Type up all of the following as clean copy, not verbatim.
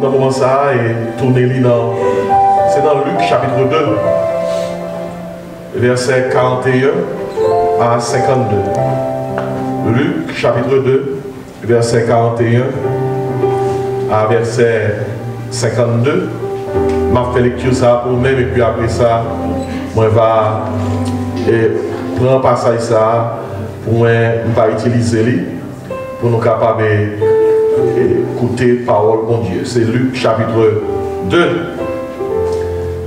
dans le moment ça et tourner dans. C'est dans Luc chapitre 2, verset 41 à 52. Luc chapitre 2, verset 41 à verset 52. Je vais lecture ça pour moi-même et puis après ça, moi je vais prendre un passage ça pour moi utiliser pour nous capables d'écouter la parole de Dieu. C'est Luc chapitre 2,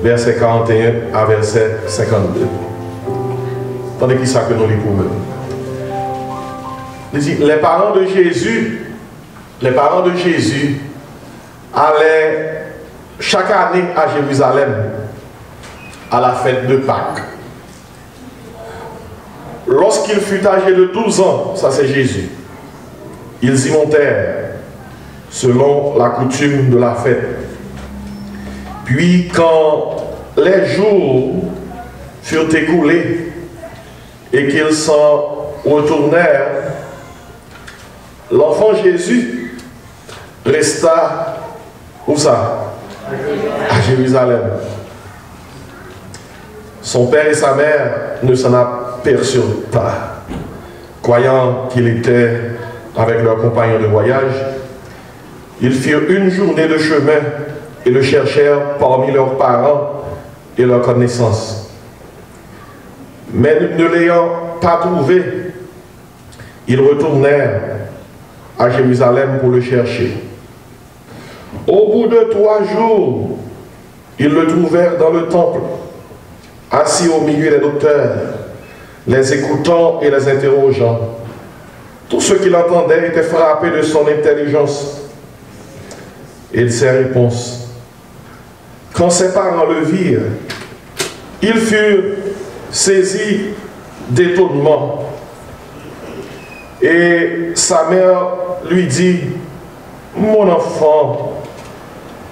verset 41 à verset 52. Attendez qui ça que nous lisons pour nous. Les parents de Jésus allaient chaque année à Jérusalem à la fête de Pâques. Lorsqu'il fut âgé de 12 ans, ça c'est Jésus, ils y montèrent selon la coutume de la fête. Puis quand les jours furent écoulés et qu'ils s'en retournèrent, l'enfant Jésus resta où ça? À Jérusalem. Son père et sa mère ne s'en aperçurent pas, croyant qu'il était avec leurs compagnons de voyage. Ils firent une journée de chemin et le cherchèrent parmi leurs parents et leurs connaissances. Mais ne l'ayant pas trouvé, ils retournèrent à Jérusalem pour le chercher. Au bout de 3 jours, ils le trouvèrent dans le temple, assis au milieu des docteurs, les écoutant et les interrogeant. Tous ceux qui l'entendaient étaient frappés de son intelligence et de ses réponses. Quand ses parents le virent, ils furent saisis d'étonnement. Et sa mère lui dit, « Mon enfant,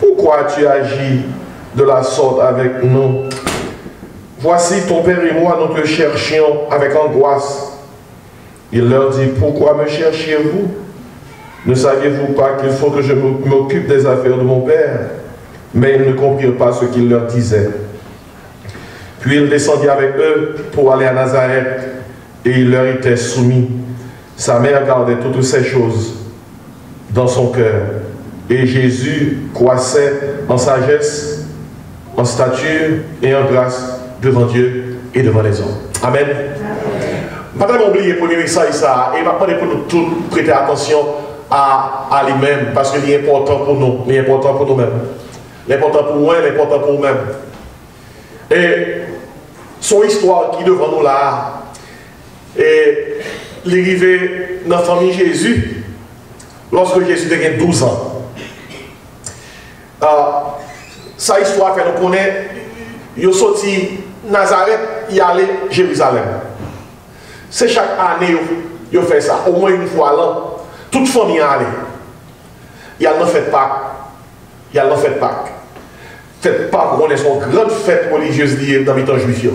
pourquoi tu agis de la sorte avec nous? Voici ton père et moi, nous te cherchions avec angoisse. » Il leur dit, « Pourquoi me cherchiez-vous? Ne saviez-vous pas qu'il faut que je m'occupe des affaires de mon père? » Mais ils ne comprirent pas ce qu'il leur disait. Puis il descendit avec eux pour aller à Nazareth, et il leur était soumis. Sa mère gardait toutes ces choses dans son cœur. Et Jésus croissait en sagesse, en stature et en grâce devant Dieu et devant les hommes. Amen. Madame, oubliez pour nous ça et ça. Et maintenant, pour nous tous prêter attention à lui-même, parce qu'il est important pour nous. Il est important pour nous-mêmes. L'important pour moi, l'important pour nous-mêmes. Et son histoire qui est devant nous là, et l'arrivée dans la famille Jésus, lorsque Jésus avait 12 ans. Sa histoire fait nous connaître, il est sorti Nazareth, il allait Jérusalem. C'est chaque année il fait ça, au moins une fois l'an. Toute famille allait. Il y a le fête Pâques. Il y a le fête Pâques. Fête Pâques, on est une grande fête religieuse liée dans les temps juifs.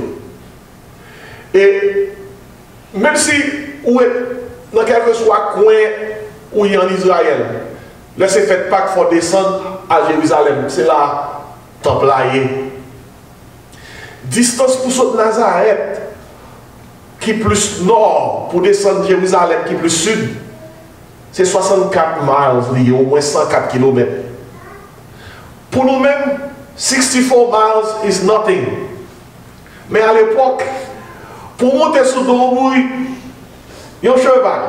Et même si ou dans quel que soit coin où il y a en Israël, là c'est fête Pâques, il faut descendre à Jérusalem. C'est là, temple là. Distance pour sauter Nazareth, qui est plus nord, pour descendre Jérusalem, qui est plus sud, c'est 64 miles, au moins 104 km. Pour nous-mêmes, 64 miles is nothing. Mais à l'époque, pour monter sur dos, il y a un cheval,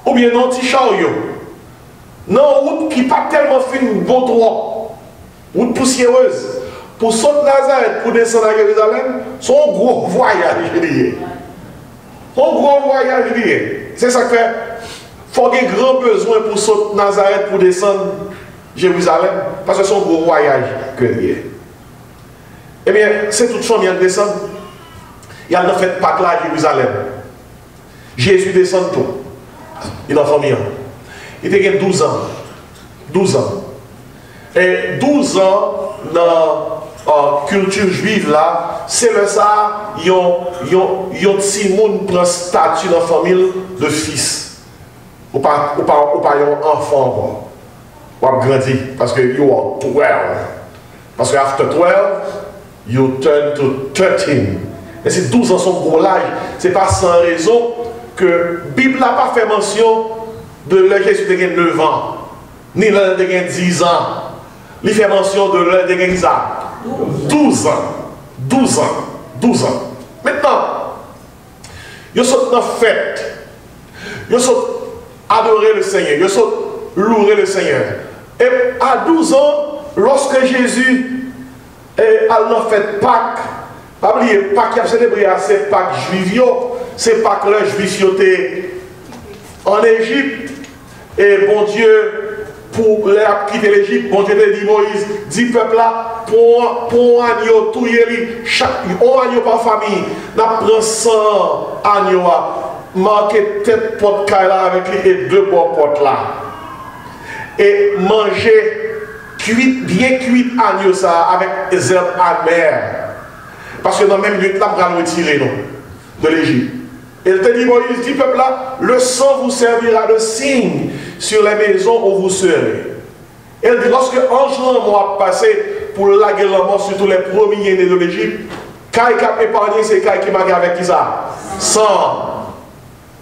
ou bien un petit chariot. Non, route qui n'est pas tellement fine, bon droit, route poussiéreuse. Pour sauter Nazareth, pour descendre à Jérusalem, c'est un gros voyage, je dirais. Un gros voyage, je dirais. C'est ça que fait. Il faut qu'il y ait grand besoin pour sauter Nazareth, pour descendre Jérusalem, parce que c'est un gros voyage que il y a. Eh bien, c'est toute famille qui descend. Il y a une fête Pâques là à Jérusalem. Jésus descend tout. Il a famille. Il a 12 ans. 12 ans. Et 12 ans dans la culture juive là, c'est le ça, il y a un petit monde qui prend statut dans la famille de fils. Ou pas un enfant. Ou grandi. Parce que you are 12. Parce que after 12, you turn to 13. Et si 12 ans sont gros l'âge, ce n'est pas sans raison que la Bible n'a pas fait mention de l'âge Jésus de 9 ans, ni l'âge de 10 ans. Il fait mention de l'âge de 12 ans. 12 ans. 12 ans. Maintenant, ils sont dans la fête. Ils sont adorer le Seigneur. Ils sont louer le Seigneur. Et à 12 ans, lorsque Jésus a fait Pâques, pas oublier, Pâques qui a célébré, c'est Pâques juif, c'est Pâques le juif en Égypte. Et bon Dieu, pour les quitter l'Égypte, bon Dieu dit Moïse, dit peuple là, pour un agneau, tout chaque agneau par famille, n'a pris 100 agneaux, marqué tête porte là avec les deux bords porte là. Et manger bien cuit agneau ça avec des herbes amères. Parce que dans la même minute, là, on va retirer de l'Égypte. Et il te dit, Moïse, dit peuple là, le sang vous servira de signe sur les maisons où vous serez. Et il dit, lorsque ange moi passé pour laguer la mort sur tous les premiers-nés de l'Égypte, Caille qui a épargné, c'est Caille qui m'a dit avec qui ça? Sang.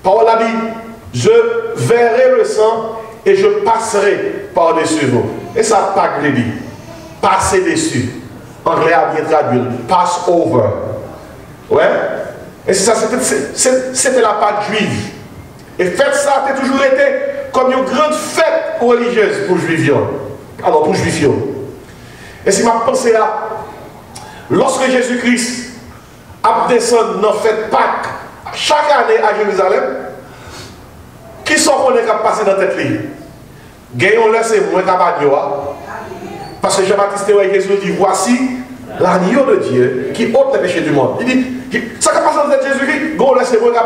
Paul a dit, je verrai le sang et je passerai par-dessus vous. Et ça, pas que dit. Passer dessus. Anglais a bien traduit. Pass over. Ouais. Et ça, c'était la Pâque juive. Et fête ça, a toujours été comme une grande fête religieuse pour juifs. Alors, pour juifs. Et si ma pensée là, lorsque Jésus-Christ a descendu dans la fête Pâques, chaque année à Jérusalem, qui sont qu'on est passé dans cette ligne? Gagnons-le, c'est moins qu'à parce que Jean-Baptiste et Jésus dit, voici l'agneau de Dieu qui ôte les péchés du monde. Il dit, ça qui passe dans cette Jésus-Christ, gagnons-le, c'est moins qu'à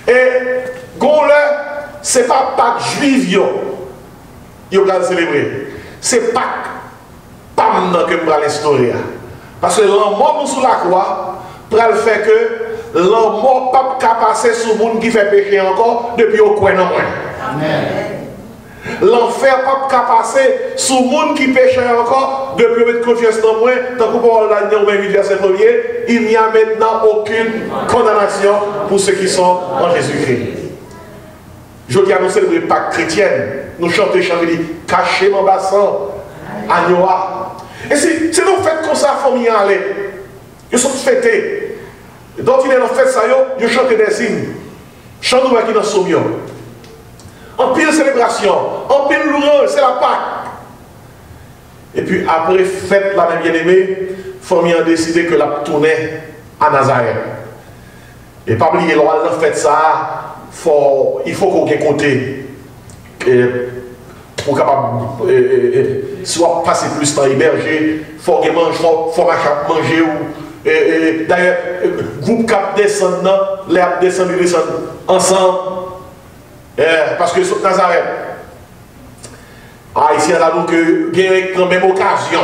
et gagnons-le, ce n'est pas Pâques juif, il va célébrer. C'est Pâques, pam, que je vais l'instaurer. Parce que l'homme mort sous la croix, pour le fait que l'homme mort pas capable passer sur le monde qui fait pécher encore depuis au coin non moins. Amen. L'enfer pas capable passer sur le monde qui péche encore depuis mettre confiance dans moi. Tant que pour la dernière verset 1er, il n'y a maintenant aucune condamnation pour ceux qui sont en Jésus-Christ. Je dis à nous célébrer Pâques chrétienne. Nous chantons dit cachez mon bassin à Noah. Et si nous faites comme ça, famille aller, ils sont fêtés. Donc il est en fait ça, ils chantent des hymnes. Chantons qui dans Soumio. En pile célébration, en pile louange, c'est la Pâque. Et puis après fête la bien-aimée, famille a décidé que la tournée à Nazareth. Et pas oublier, la fête ça, il faut qu'on ait côté. Pour capable soit passer plus temps hébergé, il faut manger ou d'ailleurs groupe cap descendant, les descendent ensemble parce que sur Nazareth ici on a donc la même occasion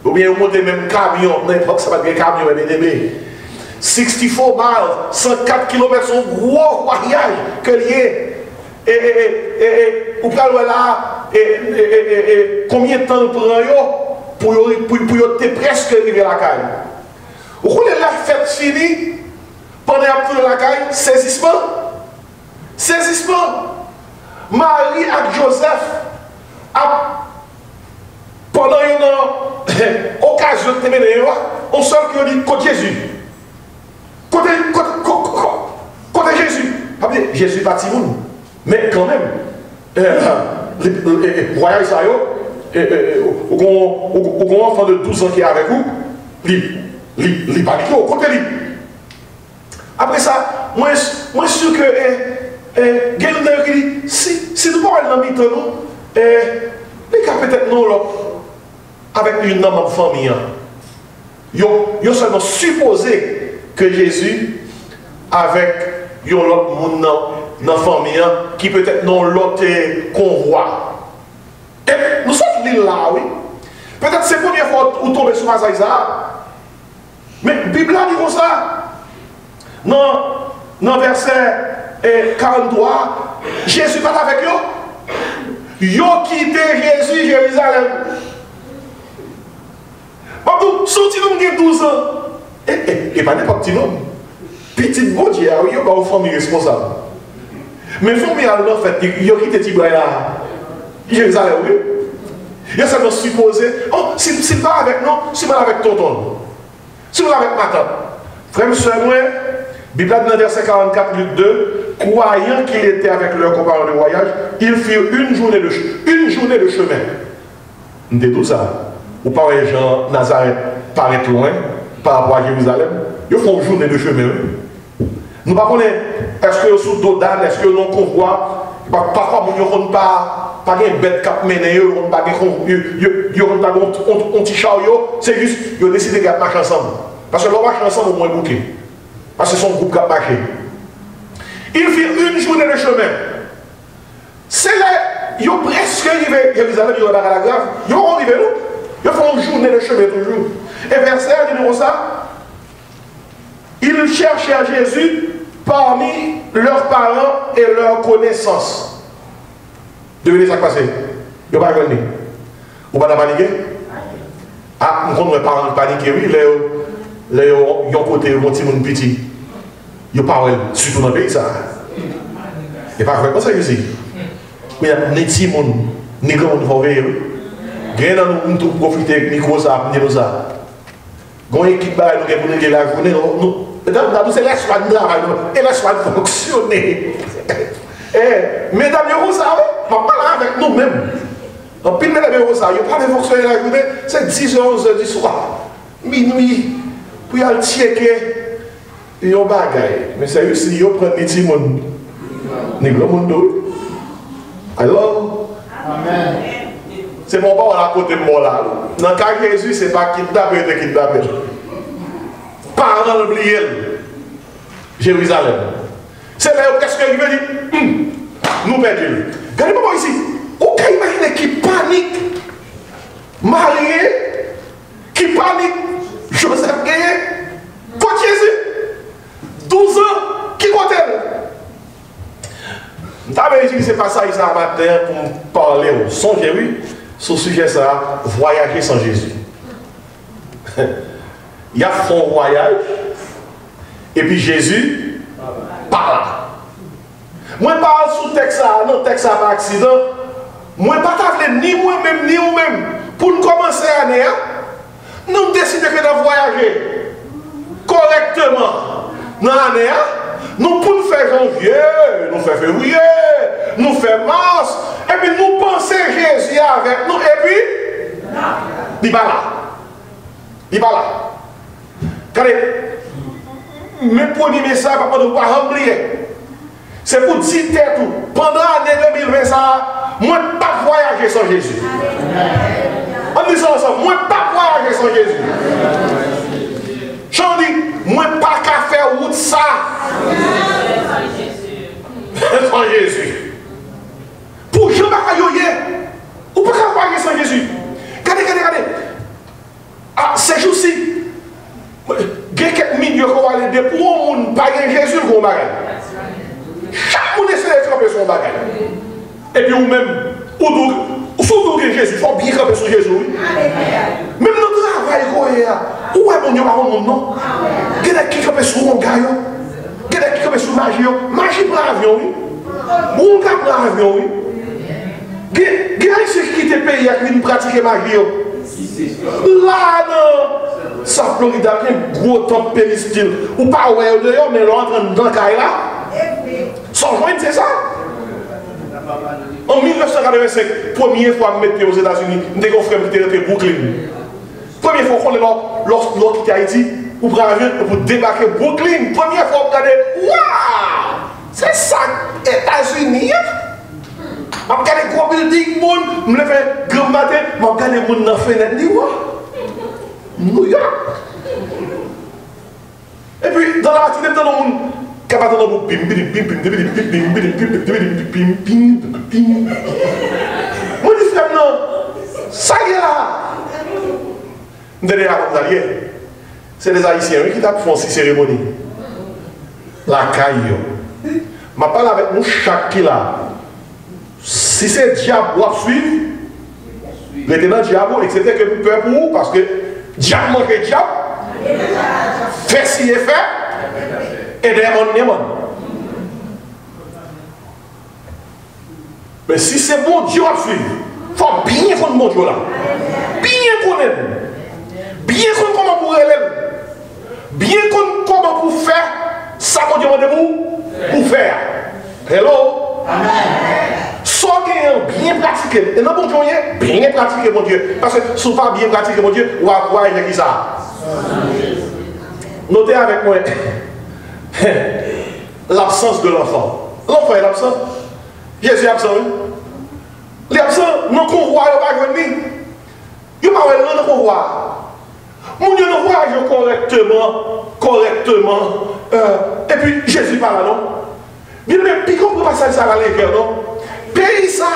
ou bien on monte même camion, n'importe ça va bien camion mais 64 miles, 104 km son gros voyage que lié et vous pouvez là combien de temps il prend pour presque arriver à la caille. Vous voulez la fête finie pendant que la caille, saisissement. Marie et Joseph, pendant une occasion de mener, on sent que dit côté Jésus. Côté Jésus. Jésus pas si bon. Mais quand même, voyez ça, au enfant de 12 ans qui est avec vous, il pas du tout, côté lui. Après ça, moi je suis sûr que si nous parlons dans le temps, les cas peut-être non avec une homme famille. Ils sont seulement supposé que Jésus, avec un autre monde dans la famille, qui peut-être non l'autre convoi. Et nous sommes là, oui. Peut-être c'est la première fois où tomber sur Azaïsa. Mais la Bible a dit comme ça. Dans verset 43, Jésus parle avec eux. Ils ont quitté Jésus, Jérusalem. Bon, sorti nous qui 12 ans. Et pas n'importe qui non. Petit bon Dieu, il y a une famille responsable. Mais famille en fait, ils ont quitté Tibraya. Jérusalem, oui. Il y a ça nous supposé. Oh, si pas avec nous, si pas avec tonton. Si vous avec ma tante. Frère, monsieur, moi, Bible dans le verset 44, Luc 2, croyant qu'il était avec leurs compagnons de voyage, ils firent une journée de chemin. Nous disons tout ça. Ou pas les gens Nazareth paraît loin par rapport à Jérusalem. Ils font une journée de chemin. Nous ne savons pas, est-ce que vous sous dos d'âne, est-ce que nous convoi, parfois nous n'avons pas de bête qui mène, nous n'avons pas de petit chariot, c'est juste, ils ont décidé de marcher ensemble. Parce que l'on marche ensemble au moins bouquet. Parce que c'est son groupe qui a marché. Ils firent une journée de chemin. C'est là, ils ont presque arrivé à Jérusalem, ils ont la grave, ils ont arrivé là. Ils font une journée de chemin toujours. Et verset, numéro ça, ils cherchaient Jésus parmi leurs parents et leurs connaissances. Devenez ça passer. Ils n'ont pas gagné. Ou pas paniquer? Ah, nous ne pas paniquer, oui, ils ont côté mon petit monde petit. Ils parlent surtout dans le pays, ça. Et pas vrai, comme ça, ici. Il y a des petits monde, des grands monde, il faut veiller. Rien dans nous, nous profiter avec le micro, ça, pour nous ça. Quand on équipe, nous avons pour la journée, nous, c'est la soie de travail, et la soie de fonctionner. Mesdames, vous savez, on parle avec nous-mêmes. En pile, mesdames, vous savez, on parle de fonctionner la journée, c'est 10h, 11h du soir, minuit, pour y aller checker. Ils ont bagaille. Mais c'est juste si ils prennent des petits monde. Des grands monde. Alors, Amen. C'est mon père à côté de moi là. Dans le cas de Jésus, ce n'est pas kidnappé, c'est kidnappé. Parents oubliés. Jérusalem. C'est là où qu'est-ce qu'il veut dire? Nous perdons. Regardez-moi ici. Vous pouvez imaginer qui panique. Marié, qui panique. Joseph Gagné. Côte Jésus. 12 ans, qui compte-elle? T'avais dit que c'est pas ça, ils ont matin pour parler au songez, oui, sur le sujet ça, voyager sans Jésus. Il y a son voyage, et puis Jésus parle. Moi, je parle sous texte, non, texte par accident. Moi, je ne parle ni moi-même, ni vous-même. Pour nous commencer l'année, nous décidons de voyager correctement. Dans l'année, nous pouvons faire janvier, nous faire février, nous faire mars, et puis nous penser Jésus avec nous, et puis, il va là. Il va là. Regardez, mes premiers messages, papa, ne pas oublier. C'est pour dire tout. Pendant l'année 2020, ça, moi, je ne peux pas voyager sans Jésus. On dit ça ensemble, moi, je ne peux pas voyager sans Jésus. J'en dis, moi, je ne peux pas faire route ça. Sans Jésus. Pour Jean-Baptiste, vous ne pouvez pas voyager sans Jésus. Regardez. Ah, ces jours-ci, il y a quelques milieux qu'on va aller pour un monde, pas Jésus, qu'on va aller. Chaque monde essaie de camper son bagage. Et puis vous-même, surtout que Jésus, il faut bien camper sur Jésus. Même notre travail, où est mon Dieu par mon nom? Il y a qui camper sur mon gars, il y a qui camper sur magie. Magie pour l'avion, oui. Mon gars pour l'avion, oui. Il y a ceux qui quittent le pays qui pratiquent magie. Là, non. Ça, Florida, il y a un gros temple péristyle. Ou pas, ouais, dehors, mais l'on entre dans le cas là. Sans joindre, c'est ça. En 1985, première fois que je me mettais aux États-Unis, je suis un frère qui était à Brooklyn. Première fois qu'on est lorsqu'on quitté Haïti, pour débarquer à Brooklyn. Première fois que je waouh! C'est ça, États-Unis. Je regarde les gros buildings, je me fais grand matin, je regarde les gens dans la fenêtre, New York. Et puis, dans la matinée, dans le monde, capable de bim bim bim bim bim bim bim bim. Moi dis frère non, ça y est là. Derrière comme ça c'est les Haïtiens qui tapent font ces cérémonies. La caille. Ma parle avec nous chaque qui là. Si c'est diable ou à suivre, maintenant diable, etc. que nous peur pour vous, parce que diable mange diable, fait si et fait, et démon. Mais si c'est bon Dieu à suivre, il faut bien connaître mon Dieu là. Bien connaître. Bien connaître comment pour élève. Bien connaître comment pour faire ça mon Dieu demande pour faire. Hello? Amen. Soit bien pratiqué. Et non, bon Dieu, bien pratiqué, mon Dieu. Parce que si vous pas bien pratiqué, mon Dieu, vous allez voir qui ça. Notez avec moi l'absence de l'enfant. L'enfant est absent. Jésus est absent. Il est absent. Non, convoi, il va venir. Il va venir dans le convoi. Mon Dieu, nous voyons correctement. Et puis Jésus parle, non? Bien, mais puis comment pas ça à l'école, non? Pays ça,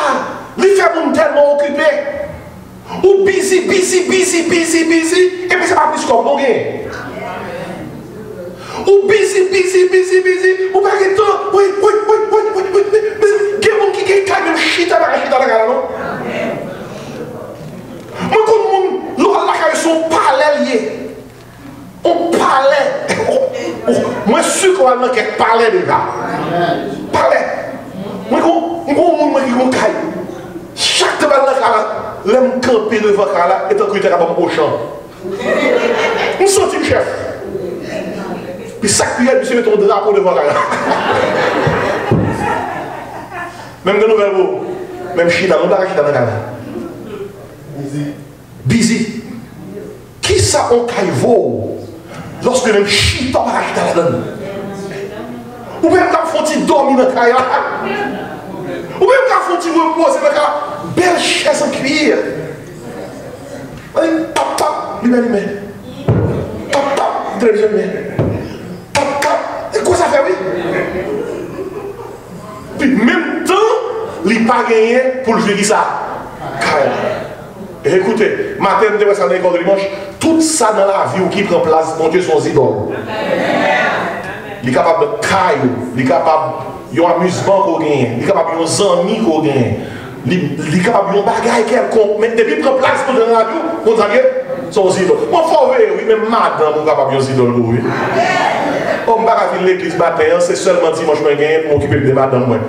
il fait mon tellement occupé. Ou busy. Et puis c'est pas plus comme nous. Ou busy. Ou pas de temps. Oui. Mais il y a des gens qui ont chita dans la gare, non? Moi, comme la gare sont parallèles. On parlait. Moi, je suis sûr qu'on va parler déjà. Parler. Moi, chaque fois que l'homme campé devant là est un critère au champ. On sent le chef. Puis chaque prière, tu mets ton drapeau devant là. Même de nouvelles mots. Même chita, on va chita dans la busy. Qui ça on caille lorsque même chita va chita la donne? Ou même quand faut-il dormir dans la caille là? Ou même quand faut-il reposer dans la belle chaise en cuir? Tap, lui-même. Tap, télévision. Tap. Et quoi ça fait, oui? Puis même temps, il n'a pas gagné pour le jouer ça. Et écoutez, matin, nous devons aller à l'école de dimanche, tout ça dans la vie qui prend place, mon Dieu, son idole. Il est capable de caillou, il est capable d'un amusement qu'on gagne, il est capable d'un ami qu'on gagne, il est capable d'un bagage quelconque, mais depuis qu'il prend place pour dans la vie, on dit son idole. Moi, il faut voir, oui, même madame, on est capable d'un idole. Oui. On ne va pas venir l'église matin, c'est seulement dimanche que je gagne pour m'occuper de madame.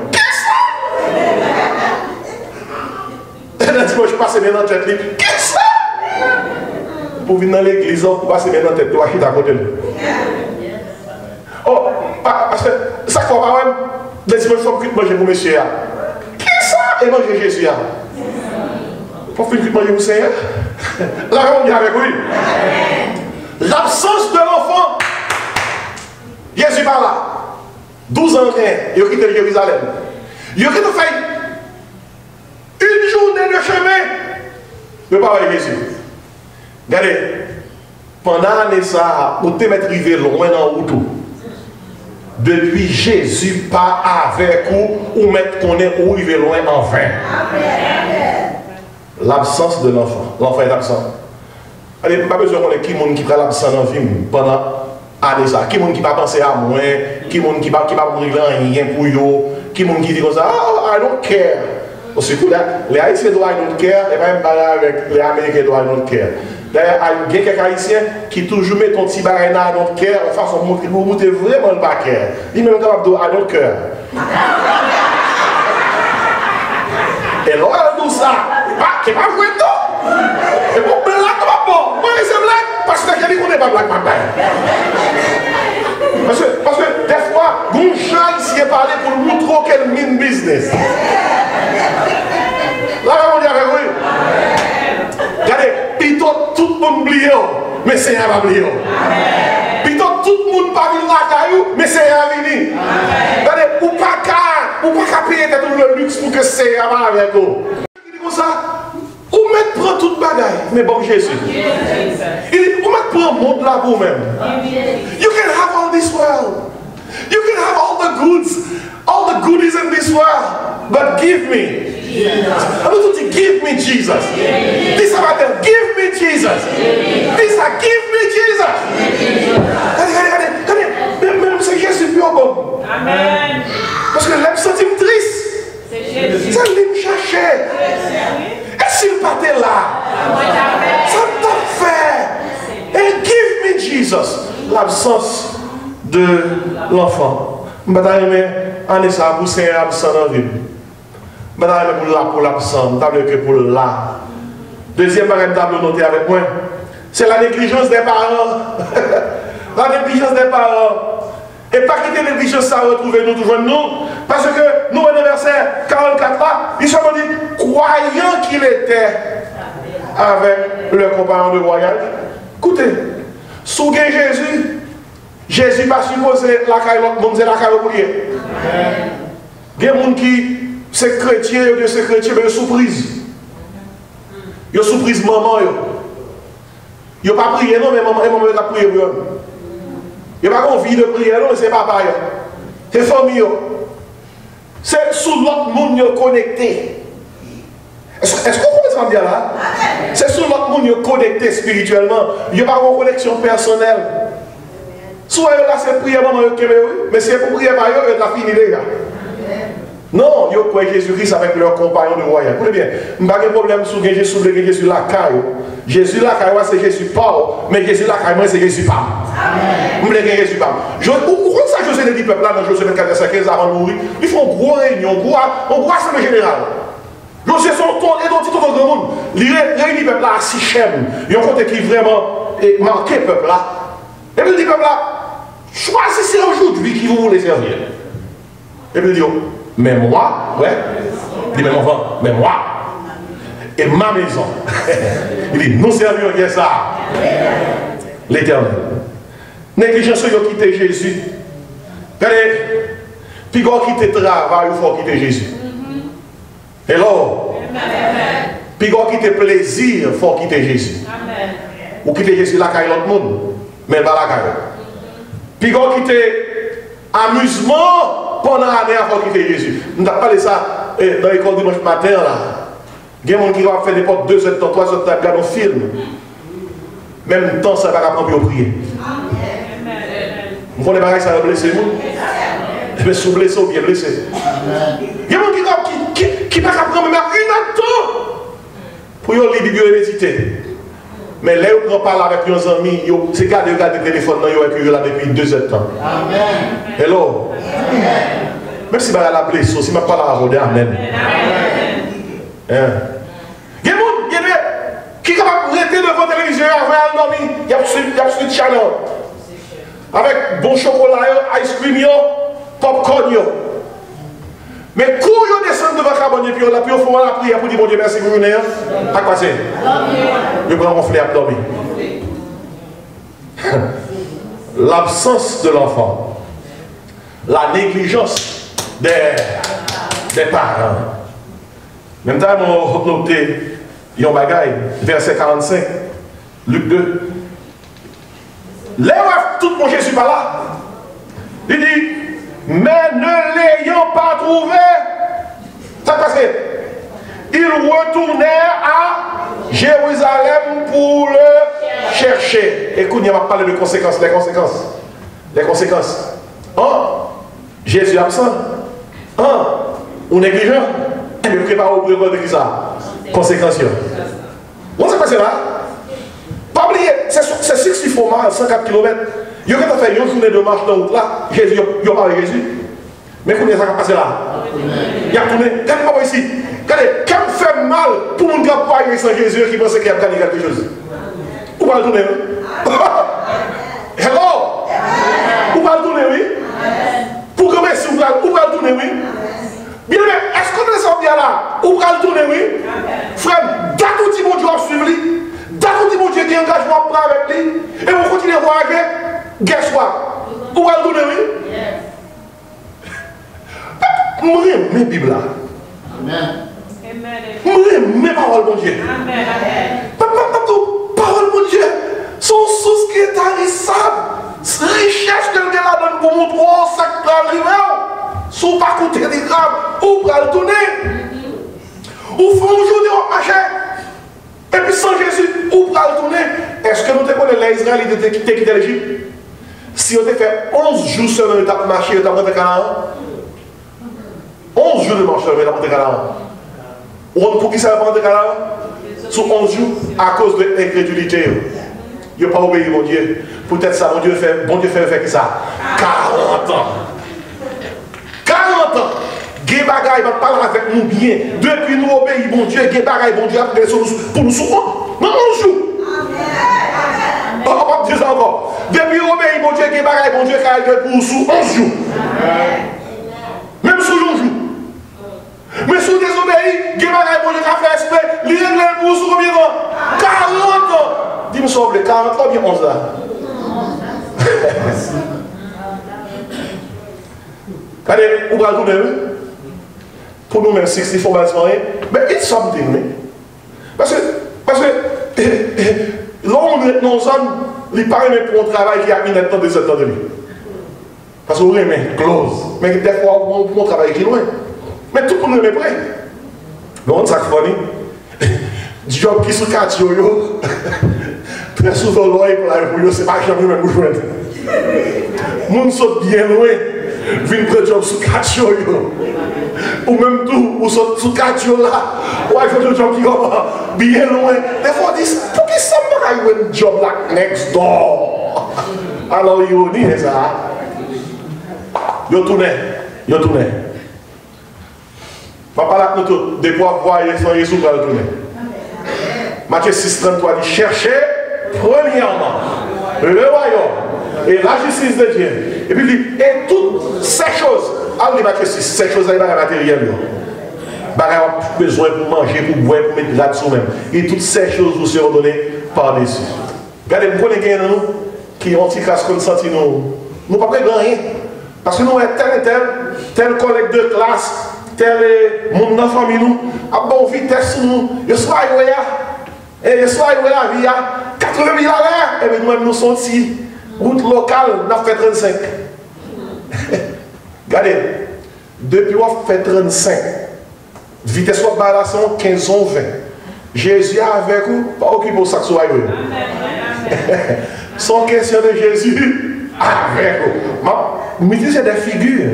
Dimanche, je passe bien dans la tête. Qu'est-ce que ça? Pour venir dans l'église, pour passer bien dans la tête, tu vas quitter à côté. Oh, parce que ça fait pas même. Les dimanches, il faut que tu manges pour monsieur. Qu'est-ce que ça? Et manger Jésus. Pour finir de manger pour Seigneur. Là, on dit avec lui. L'absence de l'enfant. Jésus par là. 12 ans, il a quitté Jérusalem. Il a quitté une journée de chemin, ne pas voir Jésus. Regardez, pendant l'année ça, pour te mettre arrivé loin dans la route, depuis Jésus pas avec vous, ou mettre qu'on est ou arrivé loin en vain. L'absence de l'enfant. L'enfant est absent. Allez, pas besoin qu'on ait qui monde qui prend l'absent dans la vie pendant l'année ça. Qui monde qui va penser à moi, qui monde qui va mourir rien pour eux, qui monde qui dit comme ça, oh, I don't care. Au secours, les Haïtiens doivent nous care, et même avec les Américains doivent nous care. D'ailleurs, il y a quelques Haïtiens qui toujours mettent ton petit baril dans notre cœur en façon de vous montrer vraiment le cœur. Ils sont même capables de à notre cœur. Et là, on dit ça. C'est pas joué non. Et pour blague, pas bon. Moi, c'est blague parce que je dis qu'on n'est pas blague, Parce que des fois, mon chat ici est parlé pour nous montrer qu'elle mine business. Là, on dit avec lui. Regardez, plutôt tout le monde oublie, mais c'est un oublié. Plutôt tout le monde pas venu la caillou, mais c'est un venu. Regardez, ou pas payer tout le luxe pour que c'est un avec vous. Il dit comme ça, ou mettre prendre toute bagaille, mais bon Jésus. Il dit, ou mettre prendre le monde là pour vous-même. You can have all this world. You can have all the goodies in this world, but give me. I'm going to give me Jesus. This about them. Give me Jesus. This give me Jesus. Même c'est Jésus plus bon. Amen. Parce que l'aime sentir triste. C'est Jésus. Ça l'aime chercher. chercher. Et s'il partait là, ça t'a fait. And give me Jesus. L'absence de l'enfant. Je vais aller ça pour c'est absent dans la vie. Je vais aller pour l'absent, que pour là. Deuxième tableau noté avec moi, c'est la négligence des parents. La négligence des parents. Et pas quitter la négligence, ça retrouver nous toujours nous. Parce que nous, dans le verset 44 là, ils sont dit, croyant qu'il était avec leur compagnon de voyage. Écoutez, sous Jésus, Jésus n'a pas supposé la caille, l'autre c'est la caille pour lui. Il y a des gens qui, c'est chrétien, c'est chrétien, mais ils sont surprise. Ils sont surprise maman. Ils n'ont pas prié, non, mais maman a prié pour eux. Ils n'ont pas envie de prier, non, mais c'est papa. C'est famille. C'est sous l'autre monde connecté. Est-ce qu'on peut s'en dire là? C'est sous l'autre monde connecté spirituellement. Il n'y a pas de connexion personnelle. Soit là, c'est prier maman, mais c'est pour prier par eux, il y a la fini les gars. Non, ils croient Jésus-Christ avec leurs compagnons de voyage. Écoutez bien, je n'ai pas de problème sur Jésus la caille. Jésus la caille, c'est Jésus pas, mais Jésus la caille, c'est Jésus pas. Je ne veux Jésus pas. Pourquoi ça, José le dit peuple là, dans Josué 24, 15 avant de mourir, ils font une grosse réunion, on croit assemblée générale. José son ton et dans tout le monde. Ils réunissent le peuple là à Sichem. Ils ont compté qui vraiment manqué le peuple là. Et puis il dit peuple là, choisissez aujourd'hui qui vous voulez servir. Et puis il dit, mais moi, ouais, il dit, mais mon enfant, mais moi, et ma maison. Il dit, nous servirons bien ça. L'Éternel. Négligence, ils ont quitté Jésus. Regardez, puis quand ils quittent le travail, il faut quitter Jésus. Hello. Puis quand ils quittent le plaisir, il faut quitter Jésus. Ou quitter Jésus, la caille l'autre monde, mais pas la caille. Puis quand ils quittent amusement, pendant l'année, il faut quitter Jésus. Nous avons parlé de ça dans l'école dimanche matin. Là. Il y a des gens qui vont faire des portes 2 heures de temps, 3 heures de temps, regarder un film. Même temps, ça va apprendre à prier. Vous voyez les ça va blesser vous? Mais si vous blessez ou bien blessé. Il y a des gens qui ne peuvent pas prendre même une heure de temps pour lire la Bible et méditer. Mais là, vous ne parlez avec vos amis, c'est garder le téléphone, vous là depuis 2 heures de temps. Amen. Hello. Amen. Même si vous avez la blessure, si vous ne parlez pas la amen. Il y a des gens qui sont capables de rester devant la télévision avant de dormir. Il y a Sweet Channel. Avec bon chocolat, ice cream, popcorn. Mais quand ils descendent devant la cabane, puis ils font la prière pour dire bon Dieu merci pour vous. À quoi c'est? Ils prennent un fleur à dormir. L'absence de l'enfant. La négligence des parents. Même temps, on a noté, il y a un bagaille, verset 45, Luc 2. Là, tout mon Jésus par là. Il dit, mais ne l'ayant pas trouvé, ça passe. Ils retournèrent à Jérusalem pour le chercher. Écoute, il va parler de conséquences, les conséquences. Les conséquences. Jésus absent. Ou négligent. Et le prépare au prévoir de ça. Conséquences. Où ça passe là? Pas oublier, c'est 64 miles, 104 km. Il y a fait une journée de marche dans la route là. Jésus, il y a parlé Jésus. Mais comment ça va passer là? Il a tourné. Regardez-moi ici. Regardez, quand on fait mal pour mon gars croire sans Jésus qui pense qu'il a gagné quelque chose. Où va le tourner? Hello? Où va le tourner, oui? Pour que merci, où va le tourner, oui? Bien, mais est-ce qu'on est sorti là? Où va le tourner, oui? Frère, d'accord, dit mon Dieu à suivre lui. D'accord, dit mon Dieu qui engagement à prendre avec lui. Et on continue à voir avec lui. Guess what? Où va le tourner, oui? Mourir, mes Bibles là. Mourir, mes paroles, mon Dieu. Paroles, mon Dieu. Son source qui est tarissable. Richesse que le gars la donne pour montrer ça qui peut arriver. Sous pas coûter des grammes. Où va le tourner? Où font aujourd'hui au marché? Et puis sans Jésus, où va le tourner? Est-ce que nous te connaissons les Israélites qui quitté l'Égypte? Si on te fait 11 jours seulement de marcher, tu as monté Canaan. 11 jours de marche seulement, tu as monté Canaan. On pour qui ça va prendre là? Sous 11 jours, à cause de l'incrédulité. Il n'a pas obéi mon Dieu. Peut-être ça, bon Dieu fait faire ça. 40 ans. 40 ans. Gay bagaille va parler avec nous bien. Depuis nous obéir, bon Dieu, gay bagaille, bon Dieu, pour nous souvent. Non, 11 jours. On va dire ça encore. Depuis nous obéir, bon Dieu, gay bagaille, bon Dieu, pour nous sous 11 jours. Même sous 11 jours. Mais sous désobéi, gay bagaille, bon Dieu, qui a fait exprès, il règle pour sous combien de temps? 40 ans. Dis-moi ça, 40 ans, bien 11 là. Allez, on va tourner. Pour nous-mêmes, 64 balles, mais it's something, mais. Parce que l'homme est dans une zone, il parle même pour un travail qui a mis dans de 7 ans de lui. Parce qu'on remet close. Mais des fois, on travaille qui est loin. Mais tout le monde est prêt. Mais on s'est fait, du job qui se cache, très souvent, l'oeil pour la rue, c'est pas jamais même pour jouer. Moun saute bien loin, vient prendre job sous cache, ou même tout, ou saute sous cache là, ou il faut un job qui va bien loin. Des fois, on dit, pour qui ça m'a eu un job là next door? Alors, il dit ça. Yo tourné. Papa là, nous tous, des fois, voir sans Jésus va le tourner. Matthieu 6, 33 dit, cherchez premièrement le royaume et la justice de Dieu. Et puis il dit, et toutes ces choses, allez Matthieu 6, ces choses, elles sont matérielles. Vous avez besoin pour manger, pour boire, pour mettre là-dessous même. Et toutes ces choses vous seront données par-dessus. Regardez, vous connaissez nous qui ont petit casque comme senti nous. Nous ne pouvons pas rien. Parce que nous sommes tel collègue de classe, tel monde dans la famille, nous, à bonne vitesse, nous, je suis là, et je suis là, via 80 000 à l'heure, et bien nous-mêmes nous sommes ici, route locale, nous avons fait 35. Regardez, depuis qu'on fait 35, vitesse de balation 15 ou 20. Jésus est avec vous, pas occupé au sac sur sans question de Jésus, avec vous. Mais c'est des figures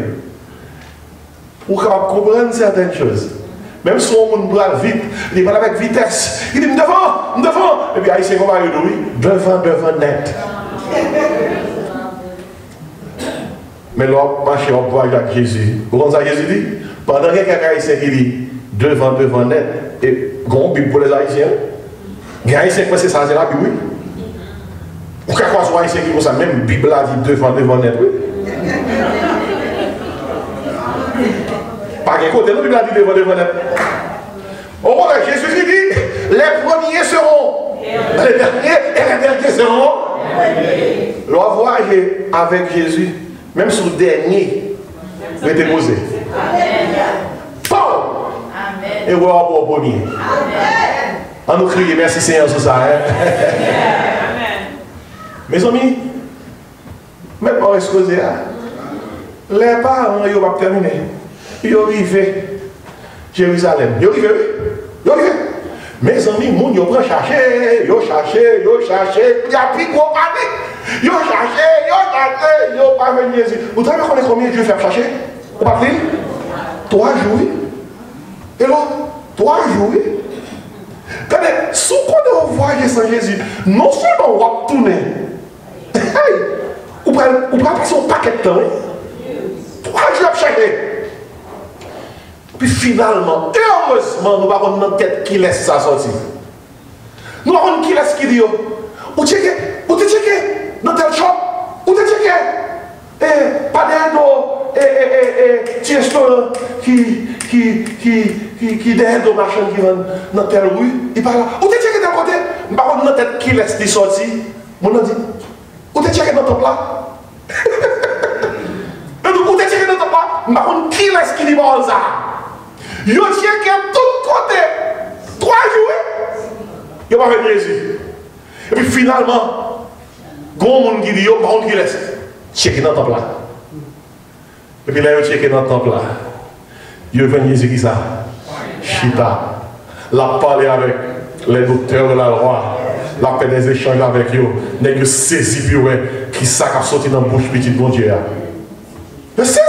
pour comprendre certaines choses. Même si on doit vite, il va avec vitesse. Il dit devant. Et puis Haïtien, comment il dit devant net. Mais là, marcher en voyage avec Jésus. Vous comprenez ça, Jésus dit? Pendant que quelqu'un Haïtien qui dit devant net, et grand Bible pour les Haïtiens, les Haïtiens, c'est ça, c'est la Bible, oui. Ou qu'à quoi soit Haïtien qui dit ça, même Bible a dit devant net, oui. Par quel côté, nous, Bible a dit devant net. Au contraire, Jésus qui dit les premiers seront les derniers et les derniers seront. L'on voyager avec Jésus, même sur le dernier, il était posé. Et on va au premier. On nous crie, merci Seigneur sur ça. Mes amis, maintenant, excusez, les parents, ils vont terminer. Ils arrivent Jérusalem. Ils arrivent. Mes amis, ils vont chercher. Il y a plus gros panique. Ils cherché. Ils n'ont pas venu Jésus. Vous savez combien Dieu fait chercher? Vous parlez 3 jours. Et là, 3 jours. Regardez, si on voyage sans Jésus, non seulement on va tourner, on va passer un paquet de temps. 3 jours à chercher. Puis finalement, heureusement, nous avons notre tête qui laisse ça sortir. Nous avons qui laisse qui dit, ou te checker, dans tel shop, ou te checker. Pas d'aido, petit restaurant qui derrière nos marchands qui vont dans telle rue, il parle là. Ou te checker d'un côté, nous avons notre tête qui laisse qui sortir. Mon a dit, ou te checker dans ton plat. Ou te checker dans ton plat, nous avons qui laisse qui dit bon ça. Yo checké tout côté. 3 jours. Yo pas fait Jésus. Et puis finalement, grand monde qui dit yo, par contre qui laisse checker dans le temple là. Et puis là yo checké dans le temple là. Yo vient Jésus qui ça. Chita. L'a parlé avec les docteurs de la loi. L'a fait des échanges avec eux. N'est que saisi puis ouais qui ça qui a sorti dans la bouche petit bon Dieu. Mais saisi.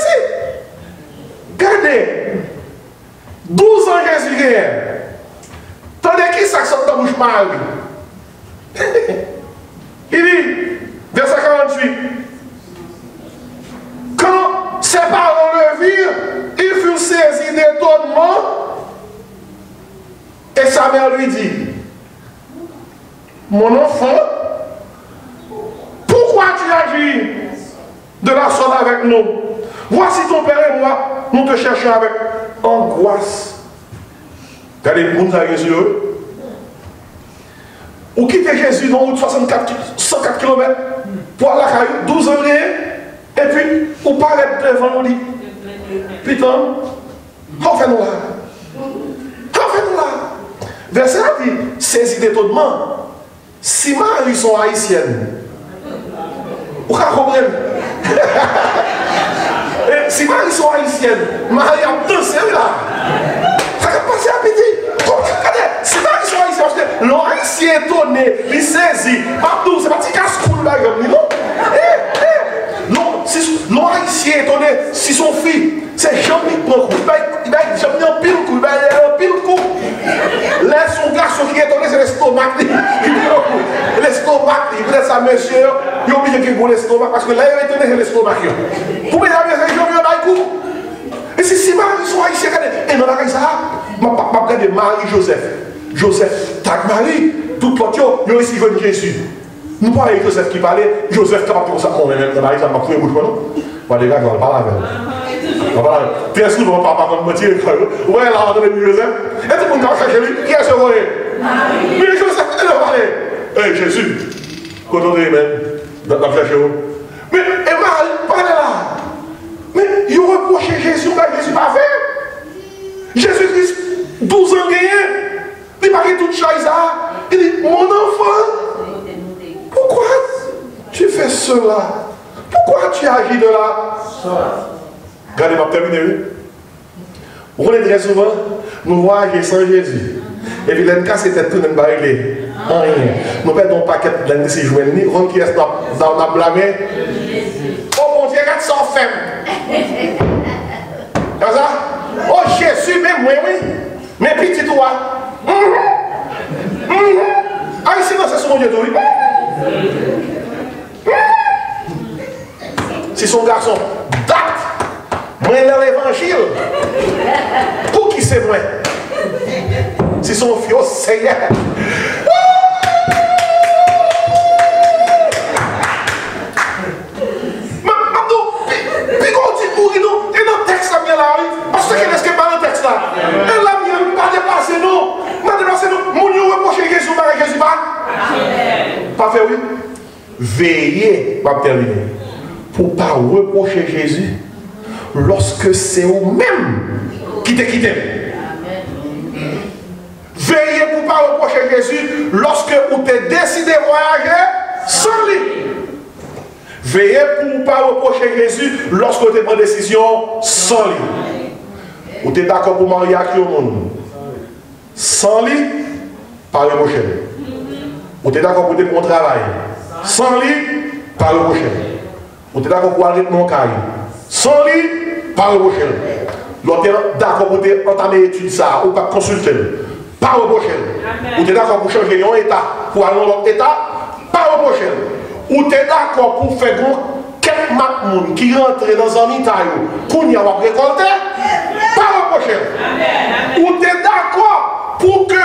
Regardez. 12 ans Jésus gagne. Ses parents le virent, ils furent saisis d'étonnement. Et sa mère lui dit, mon enfant, pourquoi tu agis de la sorte avec nous? Voici ton père et moi, nous te cherchons avec angoisse. Regardez, vous avez sur eux. Ou quittez Jésus dans route 104 km pour aller à la caillou, 12 ans, et puis, ou parlez devant nous. Putain, on fait nous là. On fait nous là. Verset là dit, saisis d'étonnement. Si Marie sont haïtiennes, vous comprenez? Si Marie sont haïtiennes, Marie a dansé là. Ça va passer à petit. Regardez, si Marie sont haïtiennes, parce que l'haïtien étonné, il saisit. Partout, c'est pas petit casse-coule là, non? Non, si l'haïtien étonné, si son fils, c'est jamais prend coup, il va jamais en pile coup, il va en pile coup. Là, son garçon qui est étonné, c'est l'estomac. L'estomac, il voulait ça, monsieur, il a obligé qu'il ait l'estomac, parce que là, il est étonné, c'est l'estomac. Pour mes amis, c'est jamais un coup. Et si Marie sont haïtiens, et dans la raison, je regarde Marie-Joseph. Joseph, tag Marie, tout l'autre, il a aussi venu Jésus. Nous parlons avec Joseph qui parlait, Joseph qui a parlé comme ça, moi-même, dans la raison, je vais bouche non? Moi, les gars, je vais parler avec. Très souvent, papa, quand je me tire, ouais, là, on a Joseph. Et tout le monde va chercher lui, qui est ce roi? Mais Joseph, il a parlé. Hé, Jésus, quand on est même, dans la flèche, mais, et Marie, parlez là. Mais, il reproché Jésus, mais Jésus pas fait. Jésus-Christ, 12 ans gagné, il n'a pas toute chose. Il dit, mon enfant, pourquoi tu fais cela? Pourquoi tu agis de là? Regardez, je vais terminer. Vous connaissez très souvent, nous voyons sans Jésus. Et puis, l'un casse tête tout, nous réglé. Rien. Nous perdons un paquet de ces joints, on qui est dans la blâme. Oh mon Dieu, regarde ça en femme. Comme ça? Oh Jésus, mais moi, oui. Mais petit toi. Ah, ici, non, c'est son Dieu, oui. Si son garçon date, moi, l'évangile. Pour qui c'est moi? Si son fils, Seigneur. Et dans le texte, ça vient là, parce que qu'est-ce qui est pas dans le texte là? Et là, il ne pas dépasser nous. Pas dépasser nous. Mon Dieu reproche Jésus, mais Jésus pas. Pas fait, oui. Veillez, pas terminer. Pour ne pas reprocher Jésus lorsque c'est vous-même qui t'est quitté. Veillez pour ne pas reprocher Jésus lorsque vous avez décidé de voyager sans lui. Veillez pour ne pas reprocher Jésus lorsque vous prenez une décision sans lui. Vous êtes d'accord pour marier avec le monde. Sans lui, pas reprocher. Vous êtes d'accord pour prendre un travail. Sans lui, pas reprocher. Vous êtes d'accord pour aller dans le cahier. Sans lui, pas reprocher. Vous êtes d'accord pour entamer l'étude ça ou pas consulter. Pas reprocher. Vous êtes d'accord pour changer un état pour aller dans l'autre état. Pas reprocher. Ou tu es d'accord pour faire quelques matmoun qui rentrent dans un mitaille qu'on y a récolté, pas reprocher. Ou tu es d'accord pour que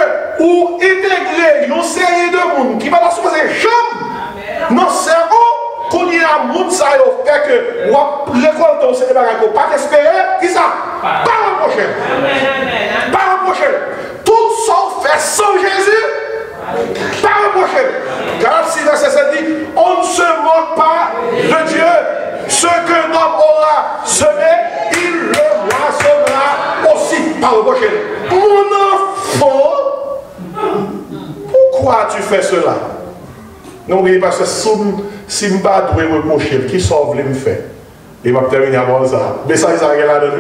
ou intégrer une série de monde qui va la supposer jamais dans le cerveau qu'on y a monde ça fait que ou récolter un série de bagages pas espérer, qui ça? Pas reprocher. Pas reprocher. Tout ça fait sans Jésus. Pas reprocher. Car si verset 7 dit, on ne se moque pas de Dieu. Ce que l'homme aura semé, il le moissonnera aussi. Pas reprocher. Mon enfant, pourquoi tu fais cela? Non, oui, parce que si je ne dois reprocher, qui sauve me faire? Il va terminer avant ça. Mais ça, il a là-dedans.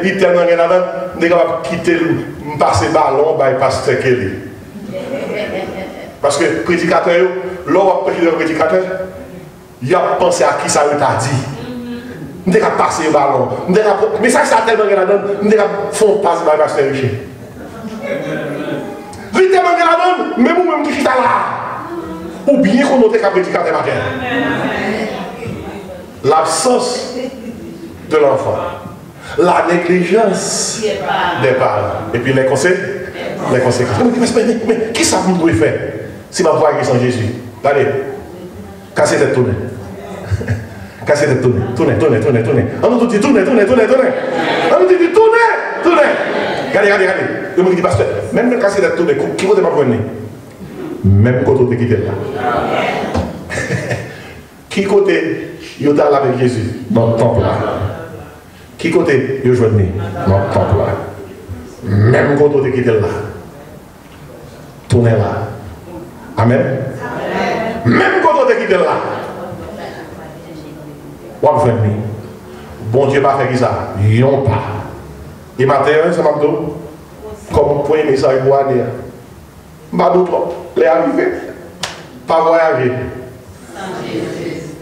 Il est tellement là-dedans, il va quitter le passer ballon, il va passer Kelly. Parce que le prédicateur, l'homme le prédicateur, il a pensé à qui ça t'a dit. Il a passé le ballon. Mais ça, ça a tellement là-dedans, il a fait un passe par le pasteur Richer. Il a tellement là-dedans, mais vous-même qui êtes là. Ou bien qu'on note qu'un prédicateur matin. L'absence de l'enfant. La négligence des parents. Et puis les conséquences. Mais qui ça vous doit faire si ma voix est sans Jésus? Allez, cassez cette tournée. Cassez cette tournée. Tournez. On nous dit tournez. On nous dit tournez. Regardez. Le monde dit pasteur, même casser cette tournée, qui vous pas prendre? Même côté de quitter là. Qui côté vous êtes là avec Jésus dans le temple là? Qui côté vous joignez dans le temple là? Même côté de quitter là. Tournez là. Amen. Même côté de quitter là. Bon Dieu va faire ça. Yon pas. Et matin, c'est ma comme point message pour aller. Pas d'autre. Les arrivés. Pas voyager.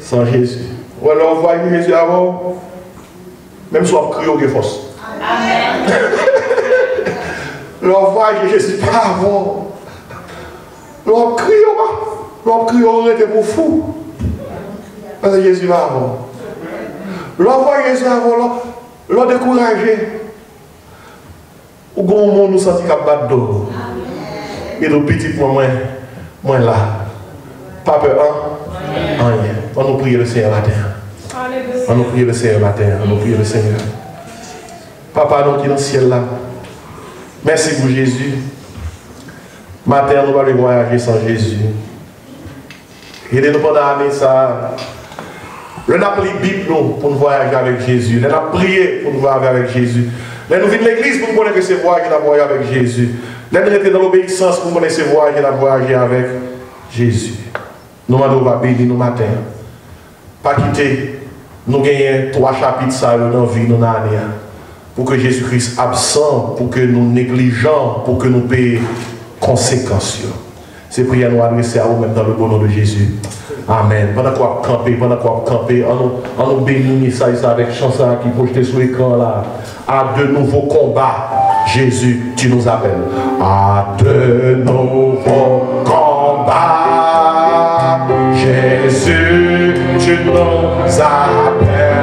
Sans Jésus. Ou alors on voit Jésus avant. Même si on crie au force. Amen. On voit Jésus pas avant. On crie au bas. On crie au était pour fou. Parce que Jésus va avant. On voit Jésus avant. On découragé. Ou bon monde nous sentit qu'à battre d'eau. Et de petit moi là. Pas peur, hein? Rien. On nous prie le Seigneur matin. On nous prie le Seigneur matin. On nous prie le Seigneur. Papa, nous qui dans le ciel là. Merci pour Jésus. Matin, nous allons voyager sans Jésus. Aidez-nous pendant l'année ça. Nous avons pris la Bible pour nous voyager avec Jésus. Nous avons prié pour nous voyager avec Jésus. Nous venons de l'église pour nous connaître ces voyages qui nous voyagé avec Jésus. Nous sommes dans l'obéissance pour nous connaître ces voyages qui nous voyagé avec Jésus. Nous allons bénir nous matin. Pas quitter. Nous gagnons 3 chapitres dans la vie, dans l'année. Pour que Jésus-Christ absent, pour que nous négligeons, pour que nous payions conséquences. Ces prières nous adresser à vous-même dans le bon nom de Jésus. Amen. Pendant qu'on camper, on nous bénit ça avec chanson qui projetée sur l'écran là. À de nouveaux combats, Jésus, tu nous appelles. À de nouveaux combats, Jésus, tu nous appelles.